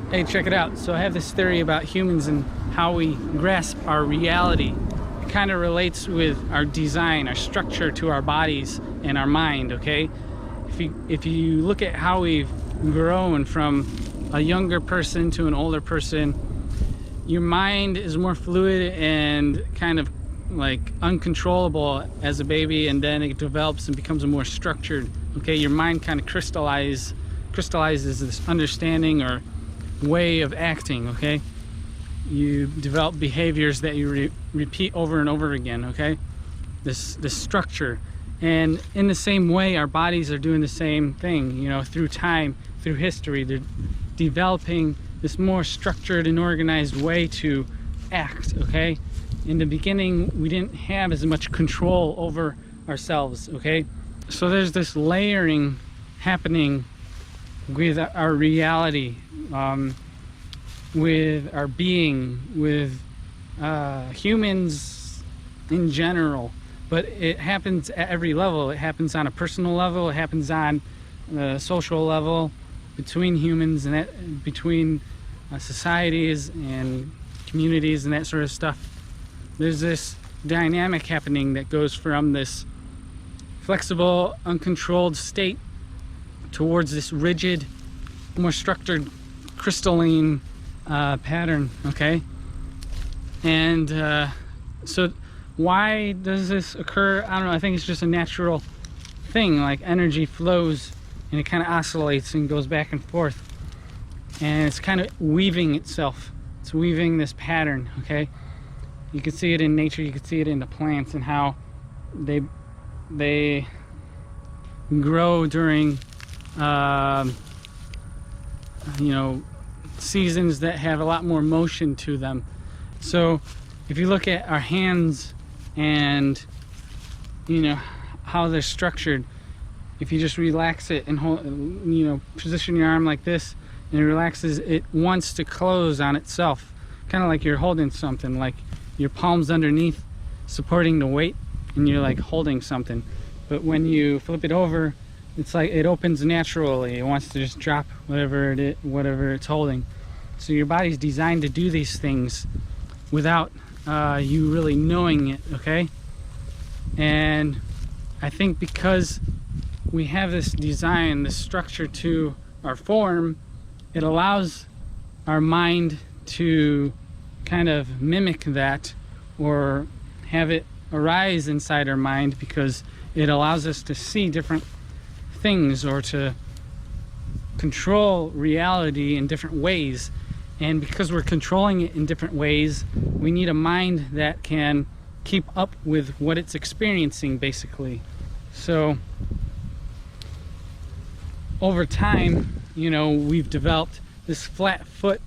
Hey, check it out. So I have this theory about humans and how we grasp our reality. It kind of relates with our design, our structure to our bodies and our mind, okay? If you look at how we've grown from a younger person to an older person, your mind is more fluid and kind of like uncontrollable as a baby, and then it develops and becomes more structured, okay? Your mind kind of crystallizes this understanding or way of acting, okay? You develop behaviors that you repeat over and over again, okay? This structure. And in the same way, our bodies are doing the same thing, you know, through time, through history. They're developing this more structured and organized way to act, okay? In the beginning, we didn't have as much control over ourselves, okay? So there's this layering happening with our reality, with our being, with humans in general. But it happens at every level. It happens on a personal level. It happens on a social level, between humans and that, between societies and communities and that sort of stuff. There's this dynamic happening that goes from this flexible, uncontrolled state towards this rigid, more structured, crystalline pattern, okay? And so why does this occur? I don't know. I think it's just a natural thing. Like energy flows and it kind of oscillates and goes back and forth, and it's kind of weaving itself. It's weaving this pattern, okay? You can see it in nature. You can see it in the plants and how they grow during you know, seasons that have a lot more motion to them. So if you look at our hands and, you know, how they're structured, if you just relax it and hold, you know, position your arm like this and it relaxes, it wants to close on itself, kind of like you're holding something, like your palms underneath supporting the weight and you're like holding something. But when you flip it over, it's like it opens naturally. It wants to just drop whatever it's holding. So your body's designed to do these things without you really knowing it, okay? And I think because we have this design, this structure to our form, it allows our mind to kind of mimic that or have it arise inside our mind, because it allows us to see different things or to control reality in different ways. And because we're controlling it in different ways, we need a mind that can keep up with what it's experiencing, basically. So over time, you know, we've developed this flat foot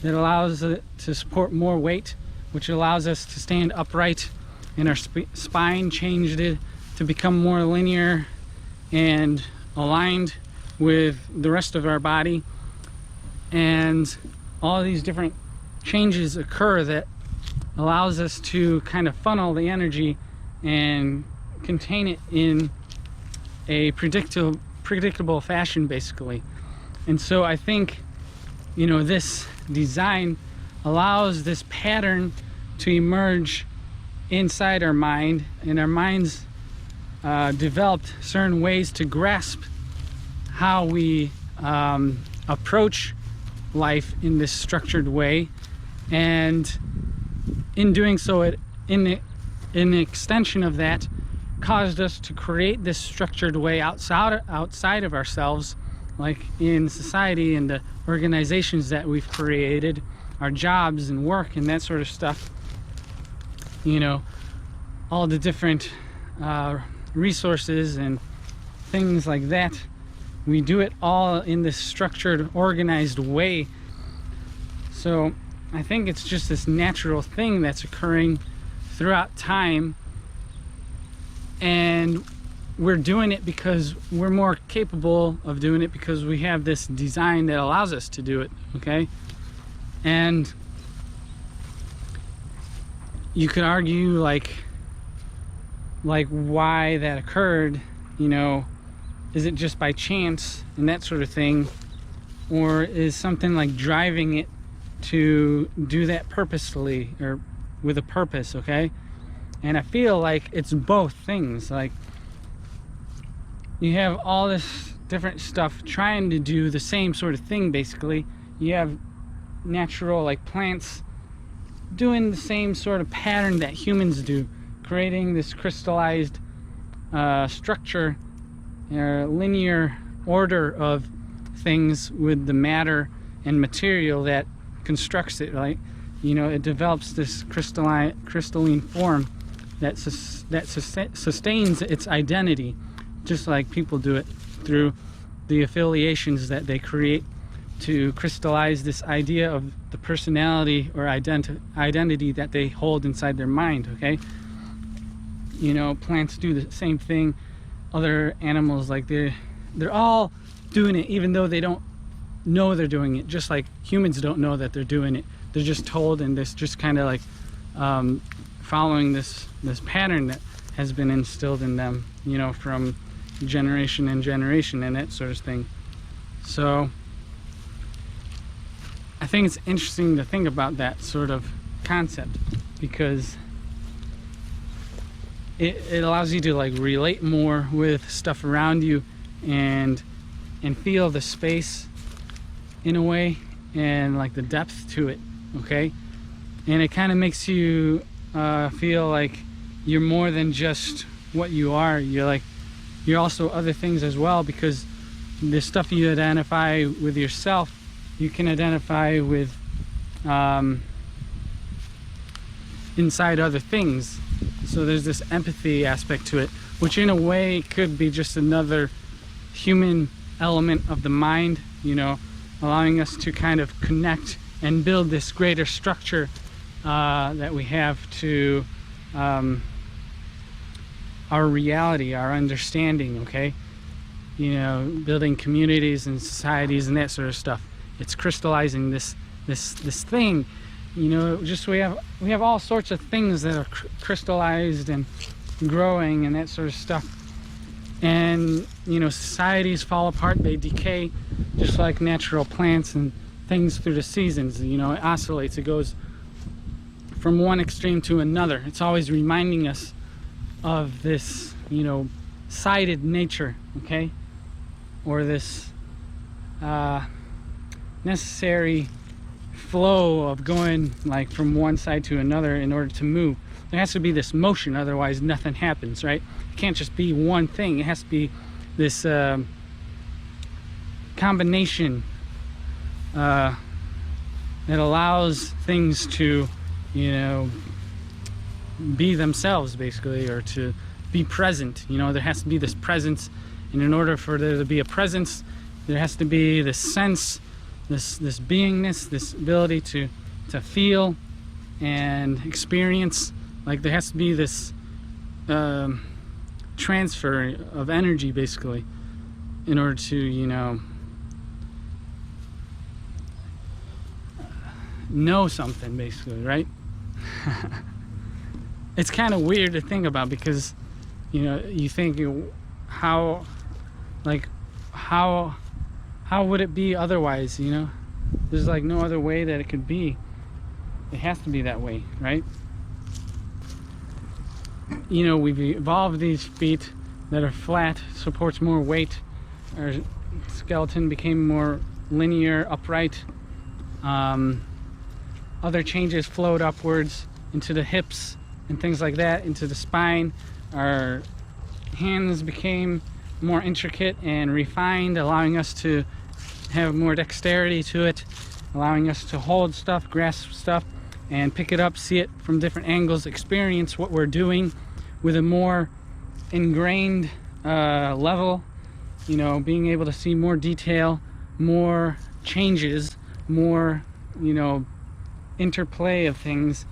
that allows it to support more weight, which allows us to stand upright, and our spine changed it to become more linear and aligned with the rest of our body. And all these different changes occur that allows us to kind of funnel the energy and contain it in a predictable fashion, basically. And so I think, you know, this design allows this pattern to emerge inside our mind, and our minds developed certain ways to grasp how we approach life in this structured way. And in doing so, in the extension of that, caused us to create this structured way outside of ourselves, like in society and the organizations that we've created, our jobs and work and that sort of stuff. You know, all the different resources and things like that. We do it all in this structured, organized way. So I think it's just this natural thing that's occurring throughout time, and we're doing it because we're more capable of doing it, because we have this design that allows us to do it, okay? And you could argue like why that occurred, you know, is it just by chance and that sort of thing? or is something like driving it to do that purposefully or with a purpose, okay? And I feel like it's both things. Like, you have all this different stuff trying to do the same sort of thing. Basically, you have natural, like plants, doing the same sort of pattern that humans do, creating this crystallized structure or linear order of things with the matter and material that constructs it, right? You know, it develops this crystalline form that sustains its identity, just like people do it through the affiliations that they create to crystallize this idea of the personality or identity that they hold inside their mind, okay? You know, plants do the same thing. Other animals, like they're all doing it, even though they don't know they're doing it, just like humans don't know that they're doing it. They're just told, and this just kind of like following this pattern that has been instilled in them, you know, from generation and generation and that sort of thing. So I think it's interesting to think about that sort of concept, because it allows you to like relate more with stuff around you and feel the space in a way, and like the depth to it, okay? And it kind of makes you feel like you're more than just what you are. You're also other things as well, because the stuff you identify with yourself, you can identify with inside other things. So there's this empathy aspect to it, which in a way could be just another human element of the mind, you know, allowing us to kind of connect and build this greater structure that we have to our reality, our understanding, okay? You know, building communities and societies and that sort of stuff. It's crystallizing this thing, you know. Just we have all sorts of things that are crystallized and growing and that sort of stuff. And you know, societies fall apart, they decay, just like natural plants and things through the seasons. You know, it oscillates, it goes from one extreme to another. It's always reminding us of this, you know, sided nature, okay? Or this necessary flow of going like from one side to another in order to move. There has to be this motion, otherwise nothing happens, right? It can't just be one thing. It has to be this combination that allows things to, you know, be themselves, basically, or to be present. You know, there has to be this presence, and in order for there to be a presence, there has to be this sense, this beingness, this ability to feel and experience. Like, there has to be this transfer of energy, basically, in order to, you know something, basically, right? It's kind of weird to think about, because, you know, you think, how would it be otherwise, you know? There's like no other way that it could be. It has to be that way, right? You know, we've evolved these feet that are flat, supports more weight. Our skeleton became more linear, upright. Other changes flowed upwards into the hips and things like that, into the spine. Our hands became more intricate and refined, allowing us to have more dexterity to it, allowing us to hold stuff, grasp stuff, and pick it up, see it from different angles, experience what we're doing with a more ingrained level, you know, being able to see more detail, more changes, more, you know, interplay of things,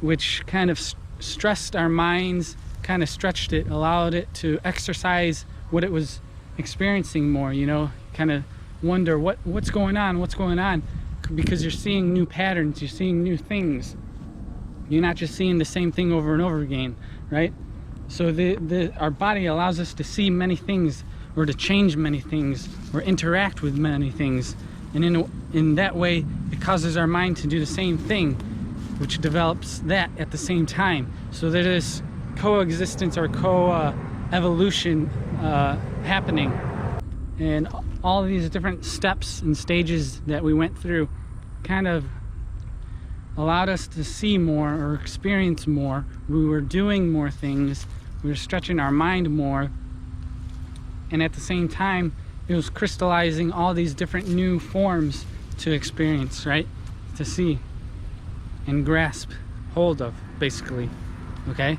which kind of stressed our minds, kind of stretched it, allowed it to exercise what it was experiencing more, you know, kind of wonder what's going on, because you're seeing new patterns, you're seeing new things. You're not just seeing the same thing over and over again, right? So our body allows us to see many things, or to change many things, or interact with many things And in that way, it causes our mind to do the same thing, which develops that at the same time. So there is coexistence or co-evolution happening. And all these different steps and stages that we went through kind of allowed us to see more or experience more. We were doing more things. We were stretching our mind more. And at the same time, it was crystallizing all these different new forms to experience, right? To see and grasp hold of, basically. Okay?